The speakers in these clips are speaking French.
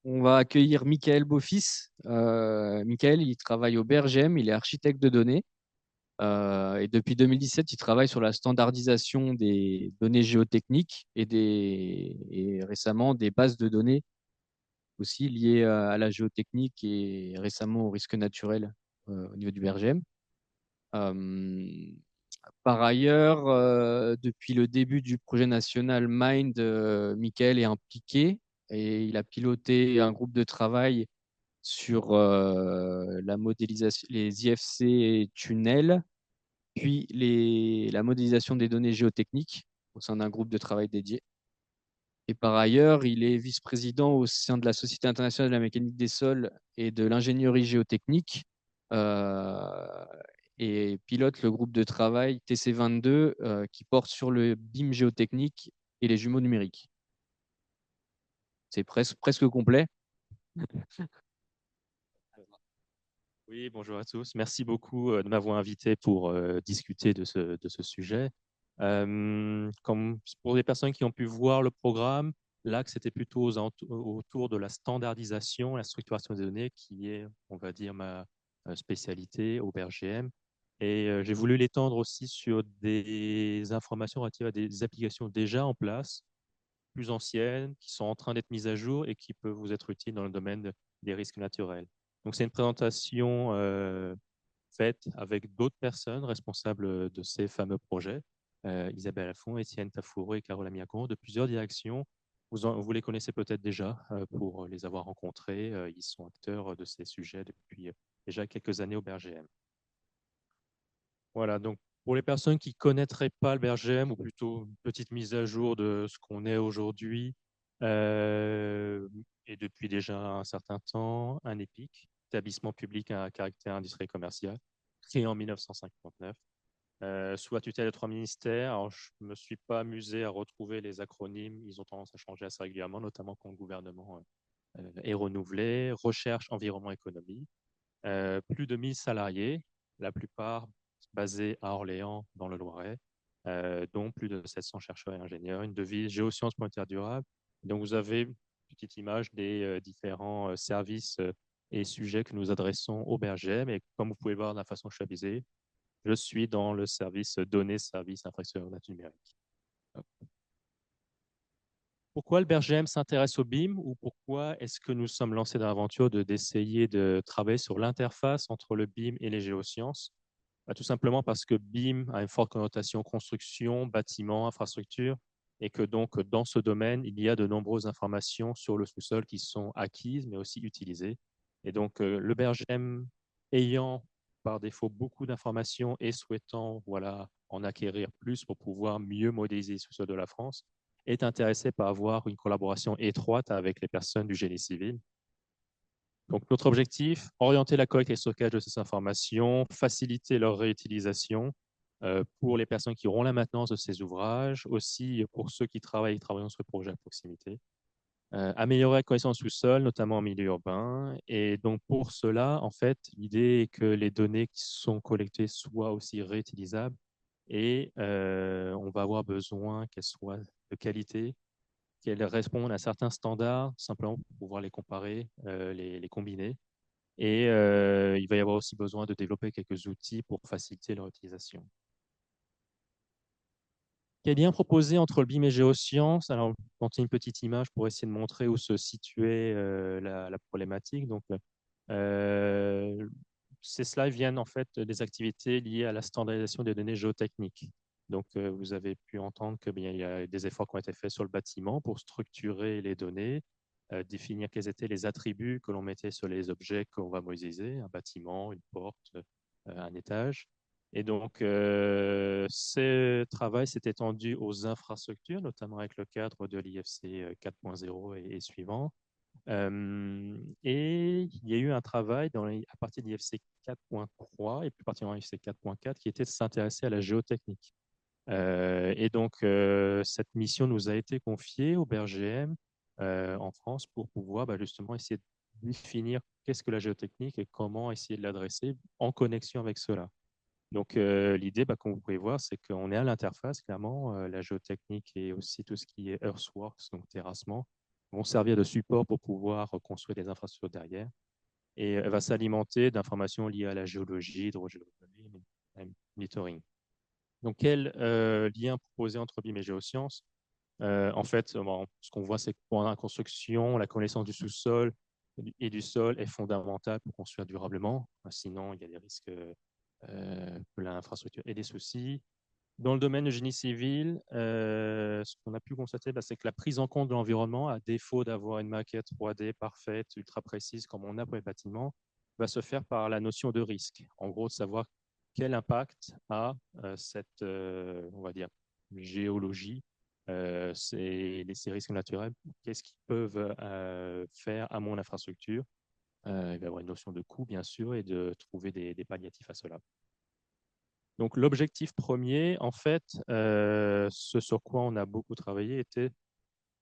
On va accueillir Michael Beaufils. Michael, il travaille au BRGM, il est architecte de données. Et depuis 2017, il travaille sur la standardisation des données géotechniques et récemment des bases de données aussi liées à la géotechnique et récemment au risque naturel au niveau du BRGM. Euh, Par ailleurs, depuis le début du projet national Mind, Michael est impliqué et il a piloté un groupe de travail sur la modélisation, les IFC tunnels, puis la modélisation des données géotechniques au sein d'un groupe de travail dédié. Et par ailleurs, il est vice-président au sein de la Société internationale de la mécanique des sols et de l'ingénierie géotechnique euh, et pilote le groupe de travail TC22 qui porte sur le BIM géotechnique et les jumeaux numériques. C'est presque complet. Oui, bonjour à tous. Merci beaucoup de m'avoir invité pour discuter de ce sujet. Comme pour les personnes qui ont pu voir le programme, l'axe était plutôt autour de la standardisation, la structuration des données, qui est, on va dire, ma spécialité au BRGM. Et j'ai voulu l'étendre aussi sur des informations relatives à des applications déjà en place, plus anciennes, qui sont en train d'être mises à jour et qui peuvent vous être utiles dans le domaine des risques naturels. Donc, c'est une présentation faite avec d'autres personnes responsables de ces fameux projets, Isabelle Alfon, Étienne Tafouro et Carola Miagon, de plusieurs directions. Vous les connaissez peut-être déjà pour les avoir rencontrés. Ils sont acteurs de ces sujets depuis déjà quelques années au BRGM. Voilà, donc pour les personnes qui ne connaîtraient pas le BRGM, ou plutôt une petite mise à jour de ce qu'on est aujourd'hui, euh, et depuis déjà un certain temps, un EPIC, établissement public à caractère industriel et commercial, créé en 1959, sous la tutelle de trois ministères. Alors, je ne me suis pas amusé à retrouver les acronymes, ils ont tendance à changer assez régulièrement, notamment quand le gouvernement est renouvelé. Recherche, environnement, économie. Plus de 1000 salariés, la plupart basés à Orléans, dans le Loiret, dont plus de 700 chercheurs et ingénieurs. Une devise géosciences monétaires durables. Donc, vous avez une petite image des différents services et sujets que nous adressons au BRGM. Et comme vous pouvez voir de la façon que je suis avisé, je suis dans le service données, service infrastructure numérique. Pourquoi le BRGM s'intéresse au BIM ou pourquoi est-ce que nous sommes lancés dans l'aventure d'essayer de travailler sur l'interface entre le BIM et les géosciences? Tout simplement parce que BIM a une forte connotation construction, bâtiment, infrastructure, et que donc dans ce domaine, il y a de nombreuses informations sur le sous-sol qui sont acquises, mais aussi utilisées. Et donc le BRGM ayant par défaut beaucoup d'informations et souhaitant voilà, en acquérir plus pour pouvoir mieux modéliser le sous-sol de la France, est intéressé par avoir une collaboration étroite avec les personnes du génie civil. Donc, notre objectif, orienter la collecte et le stockage de ces informations, faciliter leur réutilisation pour les personnes qui auront la maintenance de ces ouvrages, aussi pour ceux qui travaillent sur le projet à proximité. Améliorer la connaissance sous-sol, notamment en milieu urbain. Et donc, pour cela, en fait, l'idée est que les données qui sont collectées soient aussi réutilisables et on va avoir besoin qu'elles soient de qualité, qu'elles répondent à certains standards, simplement pour pouvoir les comparer, les combiner. Et il va y avoir aussi besoin de développer quelques outils pour faciliter leur utilisation. Quel lien proposé entre le BIM et géosciences? Alors, j'ai une petite image pour essayer de montrer où se situait la problématique. Donc, euh, ces slides viennent en fait des activités liées à la standardisation des données géotechniques. Donc, vous avez pu entendre qu'il y a des efforts qui ont été faits sur le bâtiment pour structurer les données, définir quels étaient les attributs que l'on mettait sur les objets qu'on va modéliser, un bâtiment, une porte, un étage. Et donc, ce travail s'est étendu aux infrastructures, notamment avec le cadre de l'IFC 4.0 et suivant. Et il y a eu un travail à partir de l'IFC 4.3 et plus particulièrement l'IFC 4.4 qui était de s'intéresser à la géotechnique. Et donc, cette mission nous a été confiée au BRGM en France pour pouvoir justement essayer de définir qu'est-ce que la géotechnique et comment essayer de l'adresser en connexion avec cela. Donc, l'idée, comme vous pouvez voir, c'est qu'on est à l'interface, clairement. La géotechnique et aussi tout ce qui est earthworks, donc terrassement. vont servir de support pour pouvoir construire des infrastructures derrière. Et elle va s'alimenter d'informations liées à la géologie, hydrogéologie, monitoring. Donc, quel lien proposer entre BIM et géosciences? En fait, bon, ce qu'on voit, c'est que pour la construction, la connaissance du sous-sol et du sol est fondamentale pour construire durablement. Sinon, il y a des risques que l'infrastructure ait des soucis. Dans le domaine du génie civil, ce qu'on a pu constater, bah, c'est que la prise en compte de l'environnement, à défaut d'avoir une maquette 3D parfaite, ultra précise, comme on a pour les bâtiments, va se faire par la notion de risque. En gros, de savoir quel impact a cette, on va dire, géologie, ces risques naturels, qu'est-ce qu'ils peuvent faire à mon infrastructure. Il va y avoir une notion de coût, bien sûr, et de trouver des palliatifs à cela. Donc, l'objectif premier, en fait, ce sur quoi on a beaucoup travaillé, était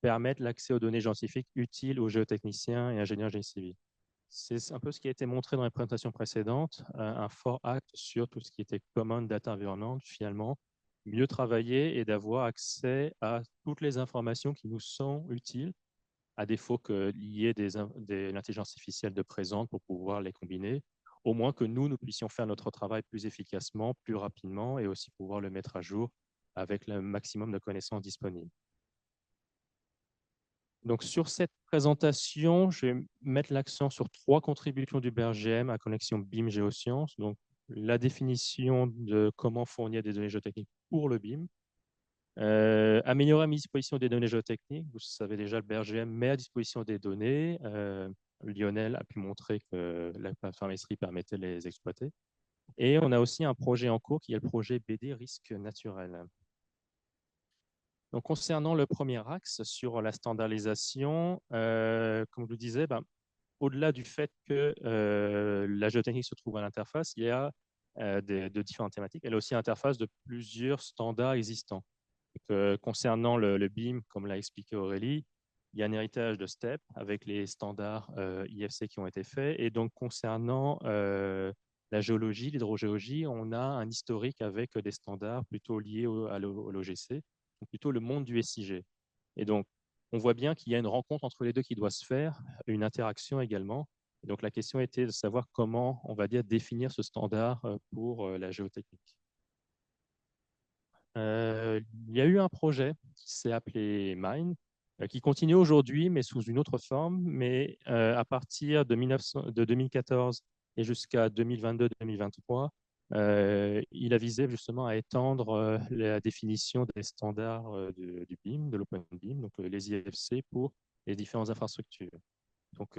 permettre l'accès aux données scientifiques utiles aux géotechniciens et ingénieurs génie civil. C'est un peu ce qui a été montré dans les présentations précédentes, un fort acte sur tout ce qui était Common Data Environment, finalement, mieux travailler et d'avoir accès à toutes les informations qui nous sont utiles, à défaut qu'il y ait l'intelligence artificielle de présente pour pouvoir les combiner, au moins que nous puissions faire notre travail plus efficacement, plus rapidement et aussi pouvoir le mettre à jour avec le maximum de connaissances disponibles. Donc, sur cette présentation, je vais mettre l'accent sur 3 contributions du BRGM à connexion BIM Géosciences. Donc, la définition de comment fournir des données géotechniques pour le BIM, améliorer la mise à disposition des données géotechniques. Vous savez déjà, le BRGM met à disposition des données. Lionel a pu montrer que la plateforme Esri permettait de les exploiter. Et on a aussi un projet en cours qui est le projet BD Risque Naturel. Donc, concernant le premier axe sur la standardisation, comme je le disais, ben, au-delà du fait que la géotechnique se trouve à l'interface, il y a de différentes thématiques. Elle a aussi l'interface de plusieurs standards existants. Donc, concernant le BIM, comme l'a expliqué Aurélie, il y a un héritage de STEP avec les standards IFC qui ont été faits. Et donc, concernant la géologie, l'hydrogéologie, on a un historique avec des standards plutôt liés à l'OGC, plutôt le monde du SIG. Et donc, on voit bien qu'il y a une rencontre entre les deux qui doit se faire, une interaction également. Et donc, la question était de savoir comment, on va dire, définir ce standard pour la géotechnique. Il y a eu un projet qui s'est appelé MINE, qui continue aujourd'hui, mais sous une autre forme. Mais à partir de 2014 et jusqu'à 2022-2023, il a visé justement à étendre la définition des standards du BIM, de l'Open BIM, donc les IFC pour les différentes infrastructures. Donc,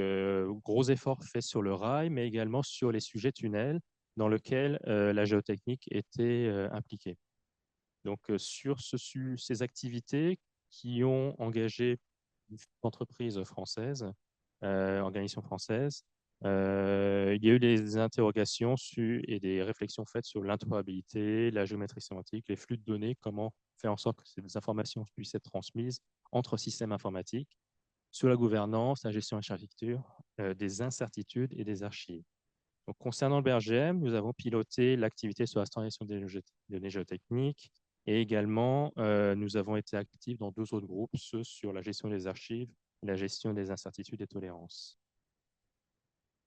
gros effort fait sur le rail, mais également sur les sujets tunnels dans lesquels la géotechnique était impliquée. Donc, sur ces activités qui ont engagé entreprises françaises, organisations françaises, il y a eu des interrogations et des réflexions faites sur l'interopérabilité, la géométrie sémantique, les flux de données, comment faire en sorte que ces informations puissent être transmises entre systèmes informatiques, sur la gouvernance, la gestion de l'architecture, des incertitudes et des archives. Donc, concernant le BRGM, nous avons piloté l'activité sur la standardisation des données géotechniques et également, nous avons été actifs dans 2 autres groupes, ceux sur la gestion des archives et la gestion des incertitudes et tolérances.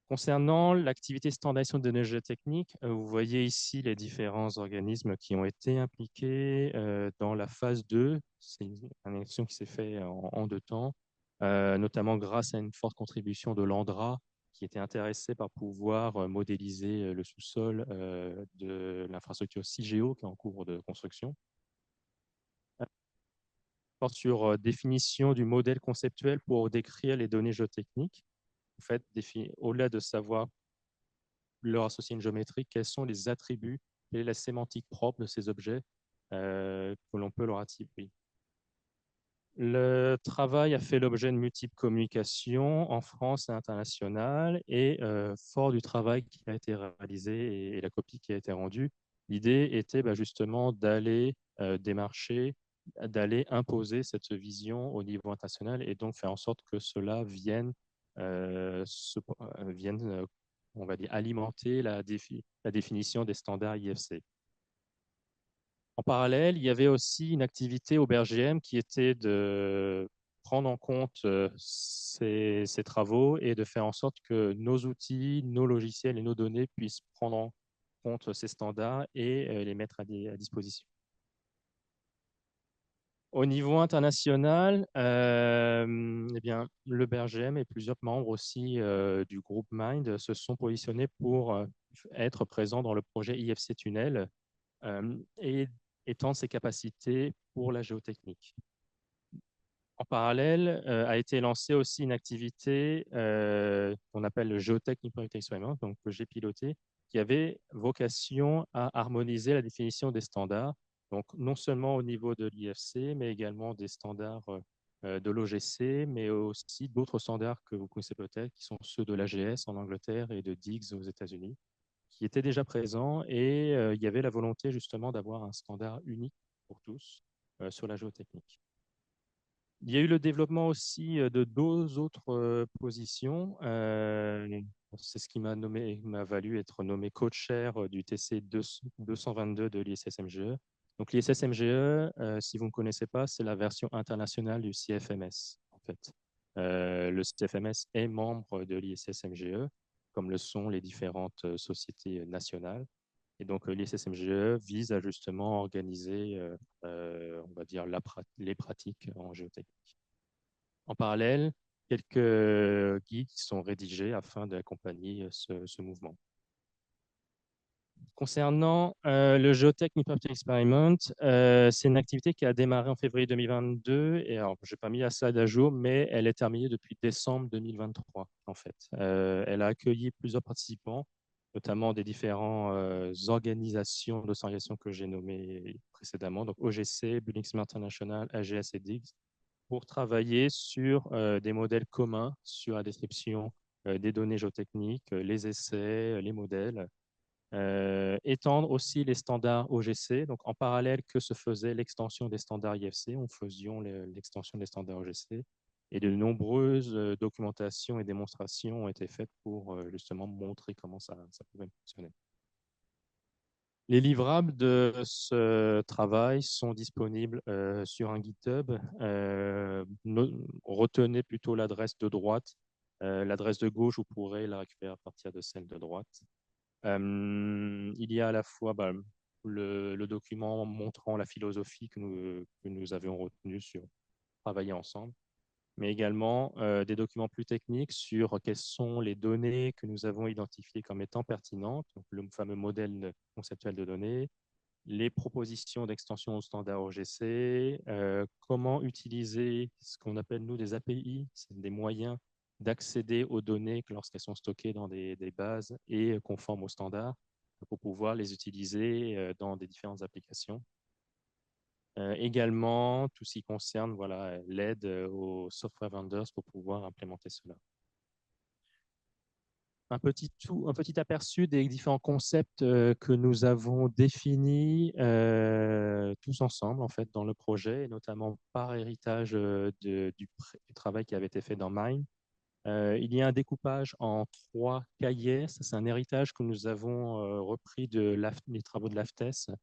Concernant l'activité standardisation des données géotechniques, vous voyez ici les différents organismes qui ont été impliqués dans la phase 2. C'est une action qui s'est faite en 2 temps, notamment grâce à une forte contribution de l'ANDRA, qui était intéressé par pouvoir modéliser le sous-sol de l'infrastructure CIGEO qui est en cours de construction. Porte sur définition du modèle conceptuel pour décrire les données géotechniques. En fait, au-delà de savoir leur associer une géométrie, quels sont les attributs, quelle est la sémantique propre de ces objets que l'on peut leur attribuer. Le travail a fait l'objet de multiples communications en France et internationale et fort du travail qui a été réalisé et la copie qui a été rendue, l'idée était justement d'aller démarcher, d'aller imposer cette vision au niveau international et donc faire en sorte que cela vienne, on va dire, alimenter la définition des standards IFC. En parallèle, il y avait aussi une activité au BRGM qui était de prendre en compte ces travaux et de faire en sorte que nos outils, nos logiciels et nos données puissent prendre en compte ces standards et les mettre à disposition. Au niveau international, eh bien, le BRGM et plusieurs membres aussi du groupe Mind se sont positionnés pour être présents dans le projet IFC Tunnel et étendre ses capacités pour la géotechnique. En parallèle, a été lancée aussi une activité qu'on appelle le Geotech New Project Experiment, donc que j'ai piloté, qui avait vocation à harmoniser la définition des standards, donc non seulement au niveau de l'IFC, mais également des standards de l'OGC, mais aussi d'autres standards que vous connaissez peut-être, qui sont ceux de l'AGS en Angleterre et de DIGS aux États-Unis, qui étaient déjà présents, et il y avait la volonté justement d'avoir un standard unique pour tous sur la géotechnique. Il y a eu le développement aussi de deux autres positions. C'est ce qui m'a valu être nommé co-chair du TC 222 de l'ISSMGE. Donc l'ISSMGE, si vous ne connaissez pas, c'est la version internationale du CFMS, en fait. Le CFMS est membre de l'ISSMGE, comme le sont les différentes sociétés nationales. Et donc, l'ISSMGE vise à justement organiser, on va dire, les pratiques en géotechnique. En parallèle, quelques guides sont rédigés afin d'accompagner ce mouvement. Concernant le Geotech New Project Experiment, c'est une activité qui a démarré en février 2022 et alors, je n'ai pas mis la slide à jour, mais elle est terminée depuis décembre 2023 en fait. Elle a accueilli plusieurs participants, notamment des différentes organisations d'océanisation que j'ai nommées précédemment, donc OGC, Building Smart International, AGS et DIGS, pour travailler sur des modèles communs sur la description des données géotechniques, les essais, les modèles, étendre aussi les standards OGC. Donc, en parallèle que se faisait l'extension des standards IFC, on faisait l'extension des standards OGC. Et de nombreuses documentations et démonstrations ont été faites pour justement montrer comment ça pouvait fonctionner. Les livrables de ce travail sont disponibles sur un GitHub. Retenez plutôt l'adresse de droite. L'adresse de gauche, vous pourrez la récupérer à partir de celle de droite. Il y a à la fois le document montrant la philosophie que nous avions retenue sur travailler ensemble, mais également des documents plus techniques sur quelles sont les données que nous avons identifiées comme étant pertinentes, donc le fameux modèle conceptuel de données, les propositions d'extension au standard OGC, comment utiliser ce qu'on appelle nous des API, c'est des moyens d'accéder aux données lorsqu'elles sont stockées dans des bases et conformes aux standards pour pouvoir les utiliser dans des différentes applications. Également, tout ce qui concerne voilà, l'aide aux software vendors pour pouvoir implémenter cela. Un petit aperçu des différents concepts que nous avons définis tous ensemble en fait dans le projet, et notamment par héritage du travail qui avait été fait dans Mine. Il y a un découpage en 3 cahiers. C'est un héritage que nous avons repris des travaux de l'AFTES,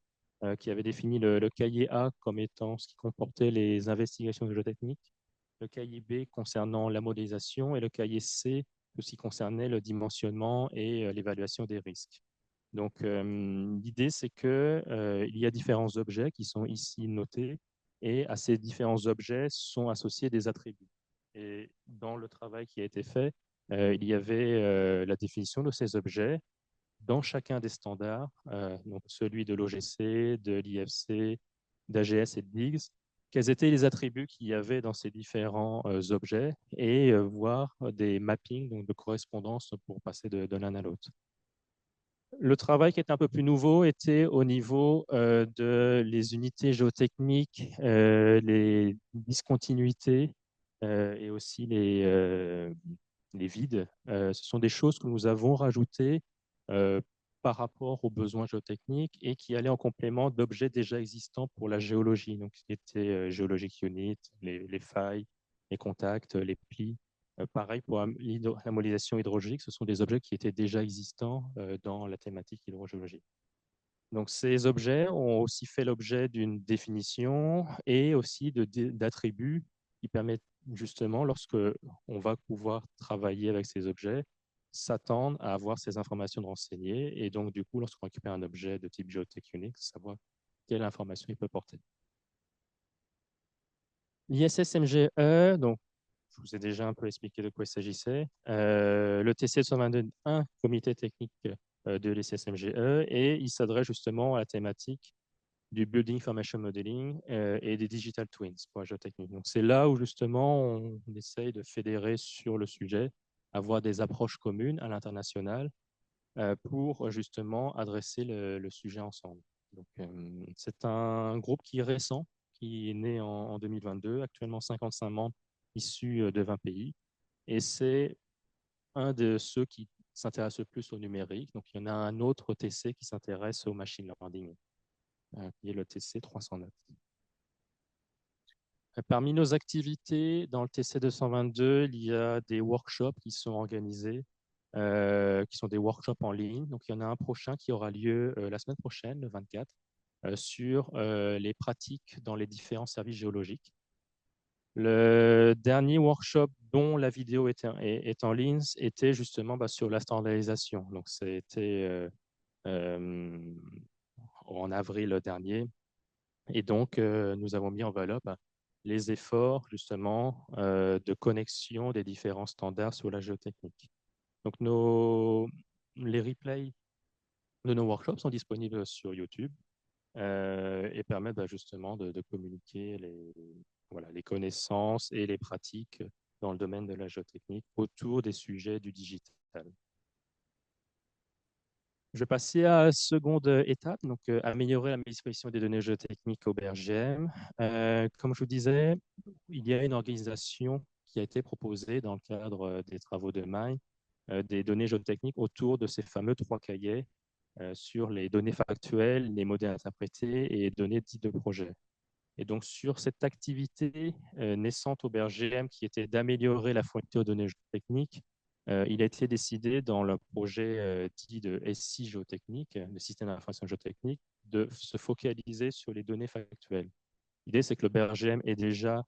qui avait défini le cahier A comme étant ce qui comportait les investigations géotechniques, le cahier B concernant la modélisation et le cahier C tout ce qui concernait le dimensionnement et l'évaluation des risques. Donc, l'idée, c'est qu'il y a différents objets qui sont ici notés et à ces différents objets sont associés des attributs. Et dans le travail qui a été fait, il y avait la définition de ces objets dans chacun des standards, donc celui de l'OGC, de l'IFC, d'AGS et de DIGS, quels étaient les attributs qu'il y avait dans ces différents objets et voir des mappings, donc de correspondance pour passer de l'un à l'autre. Le travail qui est un peu plus nouveau était au niveau de les unités géotechniques, les discontinuités et aussi les vides. Ce sont des choses que nous avons rajoutées par rapport aux besoins géotechniques et qui allaient en complément d'objets déjà existants pour la géologie, donc ce qui était Geologic Unit, les failles, les contacts, les plis. Pareil pour la modélisation hydrologique, ce sont des objets qui étaient déjà existants dans la thématique hydrogéologique. Donc, ces objets ont aussi fait l'objet d'une définition et aussi d'attributs qui permettent justement, lorsque on va pouvoir travailler avec ces objets, s'attendre à avoir ces informations de renseigner. Et donc, du coup, lorsqu'on récupère un objet de type géotechnique, savoir quelle information il peut porter. L'ISSMGE, donc, je vous ai déjà un peu expliqué de quoi il s'agissait. Le TC 122, un comité technique de l'ISSMGE, et il s'adresse justement à la thématique du Building Information Modeling et des Digital Twins pour la géotechnique. Donc, c'est là où justement on essaye de fédérer sur le sujet, avoir des approches communes à l'international pour justement adresser le sujet ensemble. Donc, c'est un groupe qui est récent, qui est né en 2022, actuellement 55 membres issus de 20 pays. Et c'est un de ceux qui s'intéresse le plus au numérique. Donc, il y en a un autre TC qui s'intéresse au machine learning, qui est le TC 309. Parmi nos activités dans le TC 222, il y a des workshops qui sont organisés, qui sont des workshops en ligne. Donc, il y en a un prochain qui aura lieu la semaine prochaine, le 24, sur les pratiques dans les différents services géologiques. Le dernier workshop dont la vidéo est en ligne était justement sur la standardisation. Donc, c'était euh, en avril dernier. Et donc, nous avons mis en valeur les efforts justement de connexion des différents standards sur la géotechnique. Donc, les replays de nos workshops sont disponibles sur YouTube et permettent justement de communiquer voilà, les connaissances et les pratiques dans le domaine de la géotechnique autour des sujets du digital. Je vais passer à la seconde étape, donc améliorer la disposition des données géotechniques au BRGM. Comme je vous disais, il y a une organisation qui a été proposée dans le cadre des travaux de MAI, des données géotechniques autour de ces fameux trois cahiers sur les données factuelles, les modèles interprétés et les données dites de projet. Et donc, sur cette activité naissante au BRGM qui était d'améliorer la fourniture de données géotechniques, il a été décidé dans le projet dit de SI géotechnique, le système d'information géotechnique, de se focaliser sur les données factuelles. L'idée, c'est que le BRGM est déjà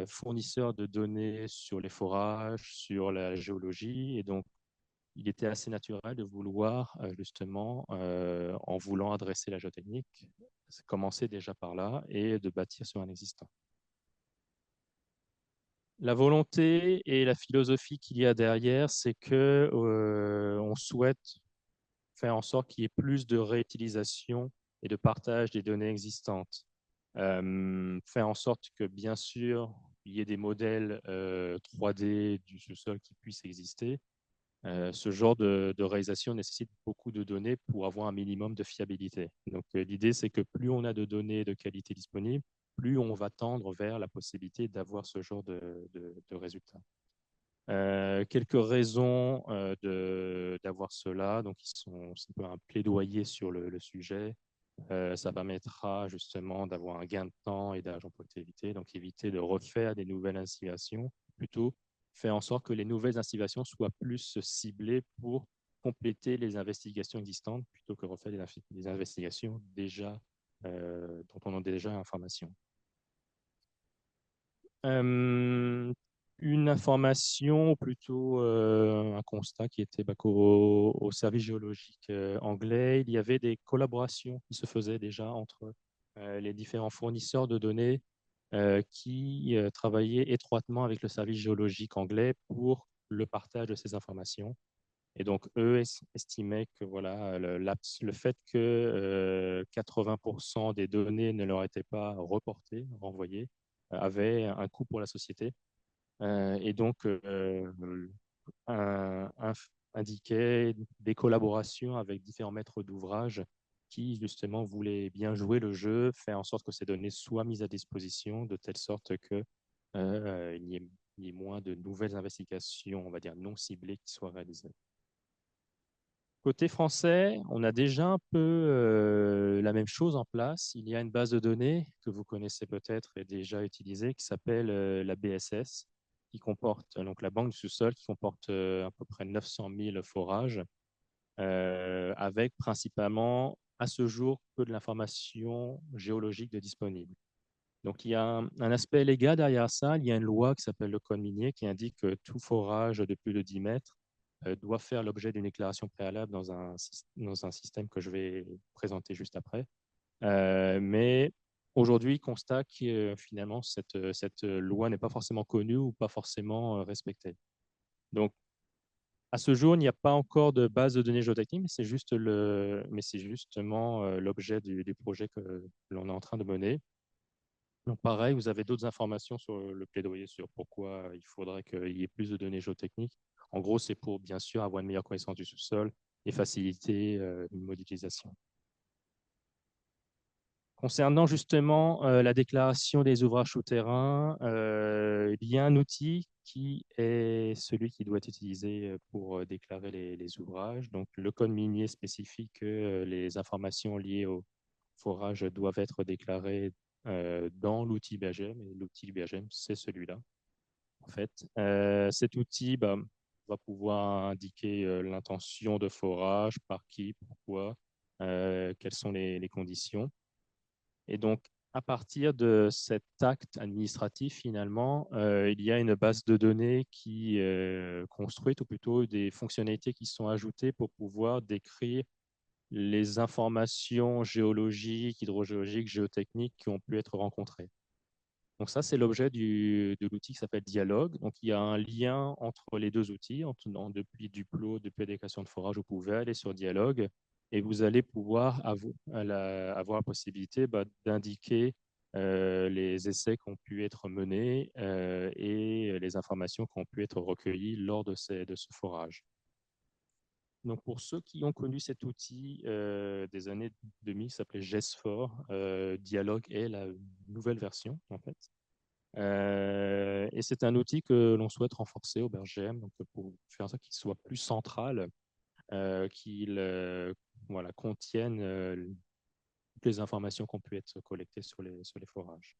fournisseur de données sur les forages, sur la géologie, et donc il était assez naturel de vouloir, justement, en voulant adresser la géotechnique, commencer déjà par là et de bâtir sur un existant. La volonté et la philosophie qu'il y a derrière, c'est que on souhaite faire en sorte qu'il y ait plus de réutilisation et de partage des données existantes. Faire en sorte que, bien sûr, il y ait des modèles 3D du sous-sol qui puissent exister. Ce genre de réalisation nécessite beaucoup de données pour avoir un minimum de fiabilité. Donc, l'idée, c'est que plus on a de données de qualité disponibles, plus on va tendre vers la possibilité d'avoir ce genre de résultats. Quelques raisons d'avoir cela. Donc, c'est un peu un plaidoyer sur le sujet. Ça permettra justement d'avoir un gain de temps et d'argent pour éviter. Donc, éviter de refaire des nouvelles installations, plutôt faire en sorte que les nouvelles installations soient plus ciblées pour compléter les investigations existantes plutôt que refaire des investigations déjà dont on a déjà l'information. Une information, ou plutôt un constat qui était qu'au service géologique anglais, il y avait des collaborations qui se faisaient déjà entre les différents fournisseurs de données qui travaillaient étroitement avec le service géologique anglais pour le partage de ces informations. Et donc, eux estimaient que voilà, le fait que 80% des données ne leur étaient pas reportées, renvoyées, avait un coût pour la société. Et donc, indiquait des collaborations avec différents maîtres d'ouvrage qui, justement, voulaient bien jouer le jeu, faire en sorte que ces données soient mises à disposition de telle sorte que il y ait moins de nouvelles investigations, on va dire, non ciblées qui soient réalisées. Côté français, on a déjà un peu la même chose en place. Il y a une base de données que vous connaissez peut-être et déjà utilisée qui s'appelle la BSS, qui comporte donc la banque du sous-sol, qui comporte à peu près 900 000 forages, avec principalement à ce jour que de l'information géologique de disponible. Donc, il y a un aspect légal derrière ça. Il y a une loi qui s'appelle le Code minier qui indique que tout forage de plus de 10 mètres doit faire l'objet d'une déclaration préalable dans un système que je vais présenter juste après. Mais aujourd'hui, constat que finalement, cette loi n'est pas forcément connue ou pas forcément respectée. Donc, à ce jour, il n'y a pas encore de base de données géotechniques, mais c'est justement l'objet du projet que l'on est en train de mener. Donc, pareil, vous avez d'autres informations sur le plaidoyer sur pourquoi il faudrait qu'il y ait plus de données géotechniques. En gros, c'est pour, bien sûr, avoir une meilleure connaissance du sous-sol et faciliter une modélisation. Concernant justement la déclaration des ouvrages souterrains, il y a un outil qui est celui qui doit être utilisé pour déclarer les ouvrages. Donc, le code minier spécifie que les informations liées au forage doivent être déclarées dans l'outil BAGEM. Et l'outil BAGEM, c'est celui-là. En fait, cet outil va pouvoir indiquer l'intention de forage, par qui, pourquoi, quelles sont les conditions. Et donc, à partir de cet acte administratif, finalement, il y a une base de données qui est construite, ou plutôt des fonctionnalités qui sont ajoutées pour pouvoir décrire les informations géologiques, hydrogéologiques, géotechniques qui ont pu être rencontrées. Donc ça, c'est l'objet de l'outil qui s'appelle Dialogue. Donc il y a un lien entre les deux outils. Depuis Duplo, depuis la déclaration de forage, vous pouvez aller sur Dialogue et vous allez pouvoir avoir la possibilité d'indiquer les essais qui ont pu être menés et les informations qui ont pu être recueillies lors de ce forage. Donc, pour ceux qui ont connu cet outil des années 2000, qui s'appelait GES4, Dialogue est la nouvelle version, en fait. Et c'est un outil que l'on souhaite renforcer au BRGM, donc pour faire en sorte qu'il soit plus central, qu'il voilà, contienne toutes les informations qui ont pu être collectées sur les forages.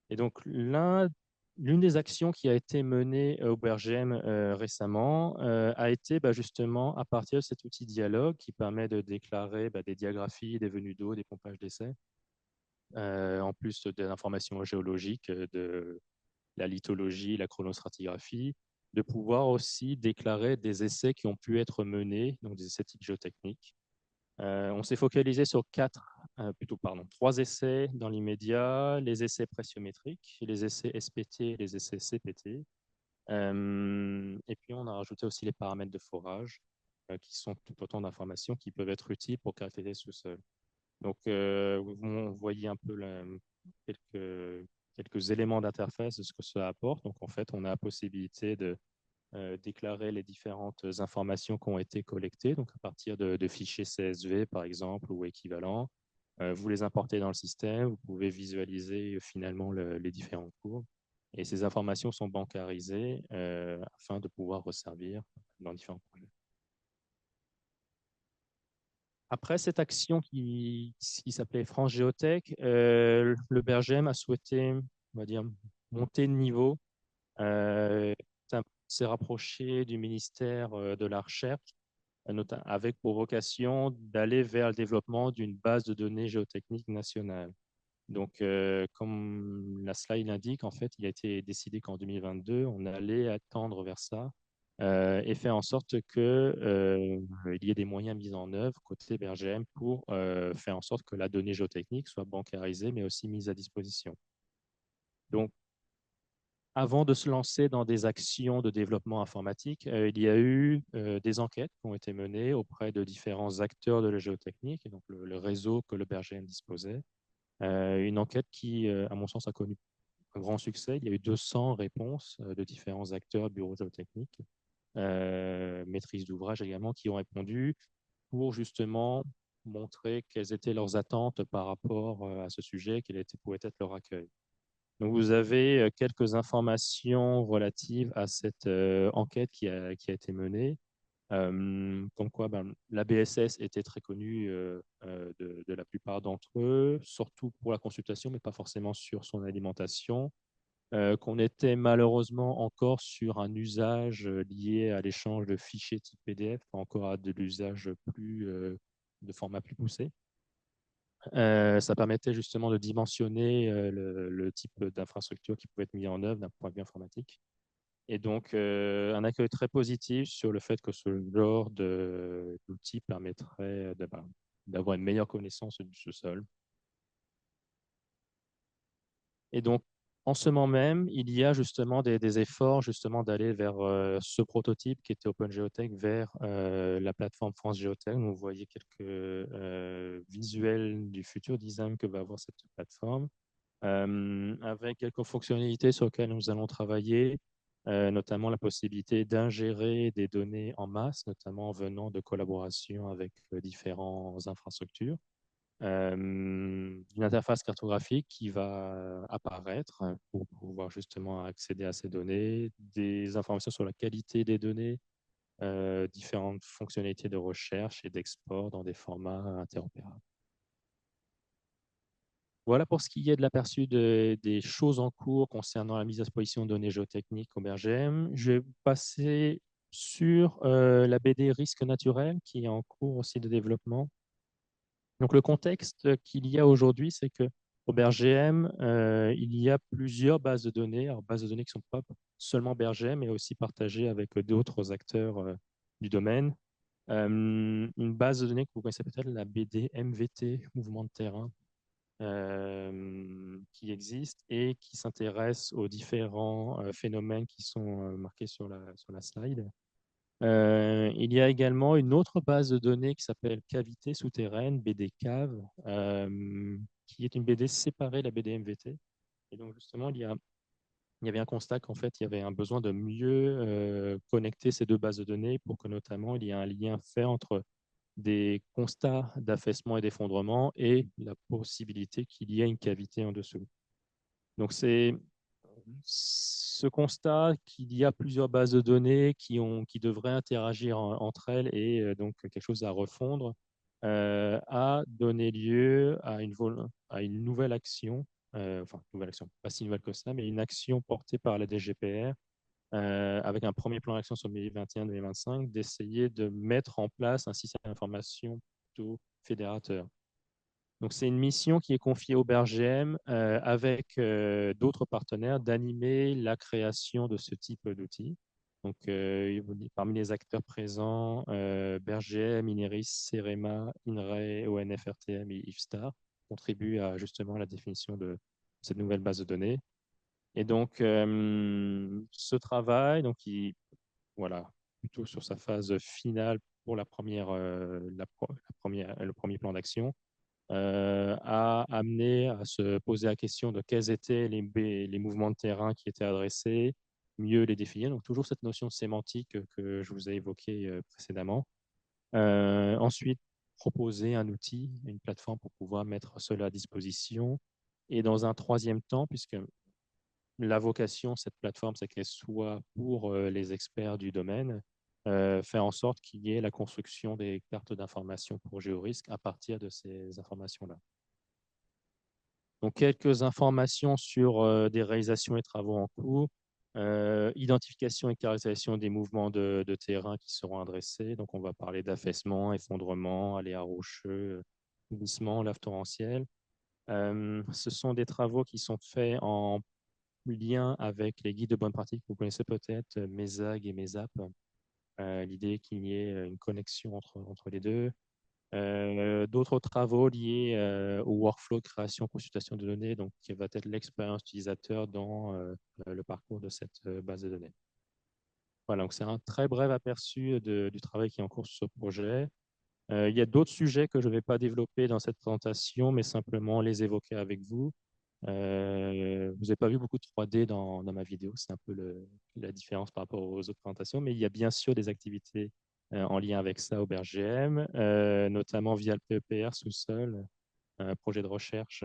Et donc, l'une des actions qui a été menée au BRGM récemment a été justement à partir de cet outil Dialogue qui permet de déclarer des diagraphies, des venues d'eau, des pompages d'essais, en plus des informations géologiques, de la lithologie, la chronostratigraphie, de pouvoir aussi déclarer des essais qui ont pu être menés, donc des essais type géotechniques. On s'est focalisé sur trois essais dans l'immédiat, les essais pressiométriques, les essais SPT et les essais CPT. Et puis, on a rajouté aussi les paramètres de forage, qui sont tout autant d'informations qui peuvent être utiles pour caractériser le sous-sol. Donc, vous voyez un peu quelques éléments d'interface de ce que cela apporte. Donc, en fait, on a la possibilité de déclarer les différentes informations qui ont été collectées, donc à partir de fichiers CSV, par exemple, ou équivalents. Vous les importez dans le système, vous pouvez visualiser finalement les différents cours. Et ces informations sont bancarisées afin de pouvoir resservir dans différents projets. Après cette action qui s'appelait France Géotech, le BRGM a souhaité, on va dire, monter de niveau, s'est rapproché du ministère de la Recherche, avec pour vocation d'aller vers le développement d'une base de données géotechniques nationale. Donc, comme la slide l'indique, en fait, il a été décidé qu'en 2022, on allait attendre vers ça et faire en sorte qu'il y ait des moyens mis en œuvre côté BRGM pour faire en sorte que la donnée géotechnique soit bancarisée, mais aussi mise à disposition. Donc, avant de se lancer dans des actions de développement informatique, il y a eu des enquêtes qui ont été menées auprès de différents acteurs de la géotechnique, et donc le réseau que le BRGM disposait. Une enquête qui, à mon sens, a connu un grand succès. Il y a eu 200 réponses de différents acteurs, bureaux géotechniques, maîtrises d'ouvrage également, qui ont répondu pour justement montrer quelles étaient leurs attentes par rapport à ce sujet, pouvait être leur accueil. Donc, vous avez quelques informations relatives à cette enquête qui a été menée. Comme quoi, la BSS était très connue de la plupart d'entre eux, surtout pour la consultation, mais pas forcément sur son alimentation. Qu'on était malheureusement encore sur un usage lié à l'échange de fichiers type PDF, pas encore à de l'usage de format plus poussé. Ça permettait justement de dimensionner le type d'infrastructure qui pouvait être mis en œuvre d'un point de vue informatique. Et donc, un accueil très positif sur le fait que ce genre d'outil permettrait d'avoir une meilleure connaissance du sous-sol. Et donc, en ce moment même, il y a justement des efforts justement d'aller vers ce prototype qui était OpenGeotech vers la plateforme France Géotech. Vous voyez quelques visuels du futur design que va avoir cette plateforme, avec quelques fonctionnalités sur lesquelles nous allons travailler, notamment la possibilité d'ingérer des données en masse, notamment venant de collaboration avec différentes infrastructures, une interface cartographique qui va apparaître pour pouvoir justement accéder à ces données, des informations sur la qualité des données, différentes fonctionnalités de recherche et d'export dans des formats interopérables. Voilà pour ce qui est de l'aperçu des choses en cours concernant la mise à disposition de données géotechniques au BRGM. Je vais passer sur la BD Risque naturel qui est en cours aussi de développement. Donc, le contexte qu'il y a aujourd'hui, c'est que au BRGM, il y a plusieurs bases de données, alors bases de données qui ne sont pas seulement BRGM, mais aussi partagées avec d'autres acteurs du domaine. Une base de données que vous connaissez peut-être, la BD MVT, Mouvement de terrain, qui existe et qui s'intéresse aux différents phénomènes qui sont marqués sur la slide. Il y a également une autre base de données qui s'appelle Cavité souterraine, BD Cave, qui est une BD séparée de la BD MVT. Et donc, justement, il y avait un constat qu'en fait, il y avait un besoin de mieux connecter ces deux bases de données pour que, notamment, il y ait un lien fait entre des constats d'affaissement et d'effondrement et la possibilité qu'il y ait une cavité en dessous. Donc, c'est ce constat qu'il y a plusieurs bases de données qui devraient interagir entre elles et donc quelque chose à refondre a donné lieu à une nouvelle action, enfin, nouvelle action, pas si nouvelle que ça, mais une action portée par la DGPR avec un premier plan d'action sur 2021-2025 d'essayer de mettre en place un système d'information plutôt fédérateur. Donc, c'est une mission qui est confiée au BRGM avec d'autres partenaires d'animer la création de ce type d'outils. Donc, parmi les acteurs présents, BRGM, Ineris, CEREMA, INRAE, ONFRTM et IFSTAR contribuent à justement la définition de cette nouvelle base de données. Et donc, ce travail, donc, voilà, plutôt sur sa phase finale pour le premier plan d'action, a amené à se poser la question de quels étaient les mouvements de terrain qui étaient adressés, mieux les définir. Donc, toujours cette notion de sémantique que je vous ai évoquée précédemment. Ensuite, proposer un outil, une plateforme pour pouvoir mettre cela à disposition. Et dans un troisième temps, puisque la vocation de cette plateforme, c'est qu'elle soit pour les experts du domaine, faire en sorte qu'il y ait la construction des cartes d'information pour géorisque à partir de ces informations-là. Donc, quelques informations sur des réalisations et travaux en cours, identification et caractérisation des mouvements de terrain qui seront adressés. Donc, on va parler d'affaissement, effondrement, aléas rocheux, glissement, lave torrentielle. Ce sont des travaux qui sont faits en lien avec les guides de bonne pratique. Vous connaissez peut-être MESAG et MESAP. L'idée est qu'il y ait une connexion entre les deux. D'autres travaux liés au workflow de création, consultation de données, donc qui va être l'expérience utilisateur dans le parcours de cette base de données. Voilà, donc c'est un très bref aperçu du travail qui est en cours sur ce projet. Il y a d'autres sujets que je ne vais pas développer dans cette présentation, mais simplement les évoquer avec vous. Vous n'avez pas vu beaucoup de 3D dans ma vidéo, c'est un peu la différence par rapport aux autres présentations, mais il y a bien sûr des activités en lien avec ça au BRGM, notamment via le PEPR sous-sol, un projet de recherche.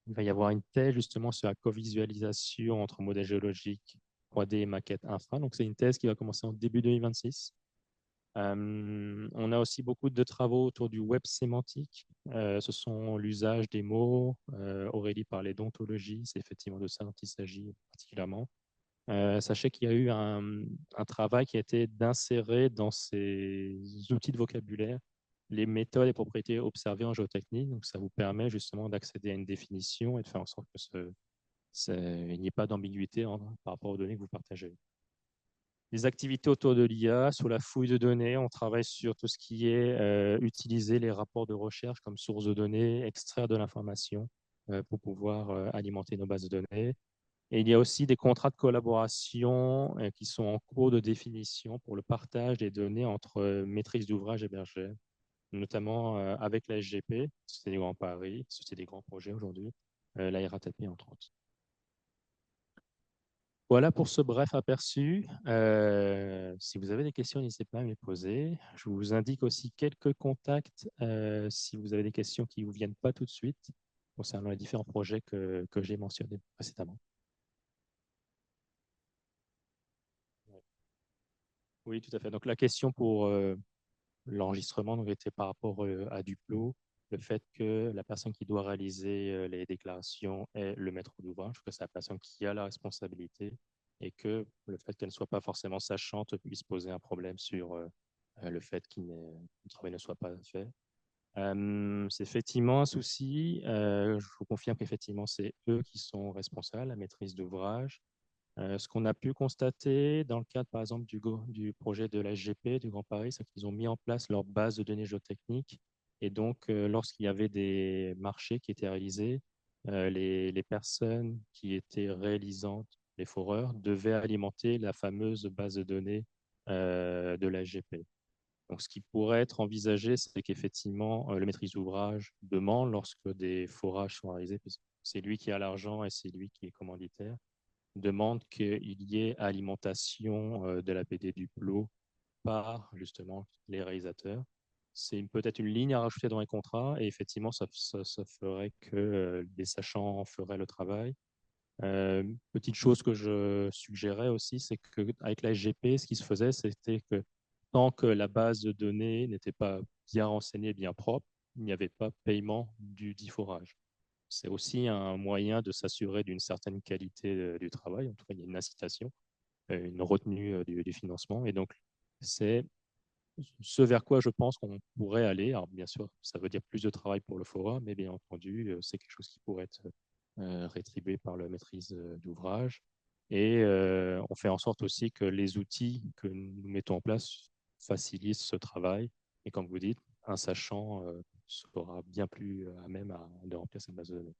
Il va y avoir une thèse justement sur la co-visualisation entre modèles géologiques 3D et maquettes infra. Donc, c'est une thèse qui va commencer en début 2026. On a aussi beaucoup de travaux autour du web sémantique. Ce sont l'usage des mots. Aurélie parlait d'ontologie, c'est effectivement de ça dont il s'agit particulièrement. Sachez qu'il y a eu un travail qui a été d'insérer dans ces outils de vocabulaire les méthodes et propriétés observées en géotechnique. Donc, ça vous permet justement d'accéder à une définition et de faire en sorte que il n'y ait pas d'ambiguïté par rapport aux données que vous partagez. Les activités autour de l'IA, sur la fouille de données, on travaille sur tout ce qui est utiliser les rapports de recherche comme source de données, extraire de l'information pour pouvoir alimenter nos bases de données. Et il y a aussi des contrats de collaboration qui sont en cours de définition pour le partage des données entre maîtrise d'ouvrage et bergère, notamment avec la SGP, Société des Grands Paris, Société des Grands Projets aujourd'hui, la RATP entre autres. Voilà pour ce bref aperçu. Si vous avez des questions, n'hésitez pas à me les poser. Je vous indique aussi quelques contacts si vous avez des questions qui ne vous viennent pas tout de suite concernant les différents projets que j'ai mentionnés précédemment. Oui, tout à fait. Donc la question pour l'enregistrement donc, était par rapport à Duplo, le fait que la personne qui doit réaliser les déclarations est le maître d'ouvrage, que c'est la personne qui a la responsabilité et que le fait qu'elle ne soit pas forcément sachante puisse poser un problème sur le fait que le travail ne soit pas fait. C'est effectivement un souci. Je vous confirme qu'effectivement, c'est eux qui sont responsables, la maîtrise d'ouvrage. Ce qu'on a pu constater dans le cadre, par exemple, du projet de la SGP du Grand Paris, c'est qu'ils ont mis en place leur base de données géotechniques. Et donc, lorsqu'il y avait des marchés qui étaient réalisés, les personnes qui étaient réalisantes, les foreurs, devaient alimenter la fameuse base de données de la SGP. Donc, ce qui pourrait être envisagé, c'est qu'effectivement, le maîtrise d'ouvrage demande, lorsque des forages sont réalisés, puisque c'est lui qui a l'argent et c'est lui qui est commanditaire, demande qu'il y ait alimentation de la BD du plot par justement les réalisateurs. C'est peut-être une ligne à rajouter dans les contrats et effectivement, ça ferait que les sachants feraient le travail. Petite chose que je suggérais aussi, c'est qu'avec la SGP, ce qui se faisait, c'était que tant que la base de données n'était pas bien renseignée, bien propre, il n'y avait pas paiement du dit forage. C'est aussi un moyen de s'assurer d'une certaine qualité du travail. En tout cas, il y a une incitation, une retenue du financement. Et donc, c'est ce vers quoi je pense qu'on pourrait aller. Alors, bien sûr, ça veut dire plus de travail pour le fora, mais bien entendu, c'est quelque chose qui pourrait être rétribué par la maîtrise d'ouvrage. Et on fait en sorte aussi que les outils que nous mettons en place facilitent ce travail. Et comme vous dites, un sachant sera bien plus à même de remplir sa base de données.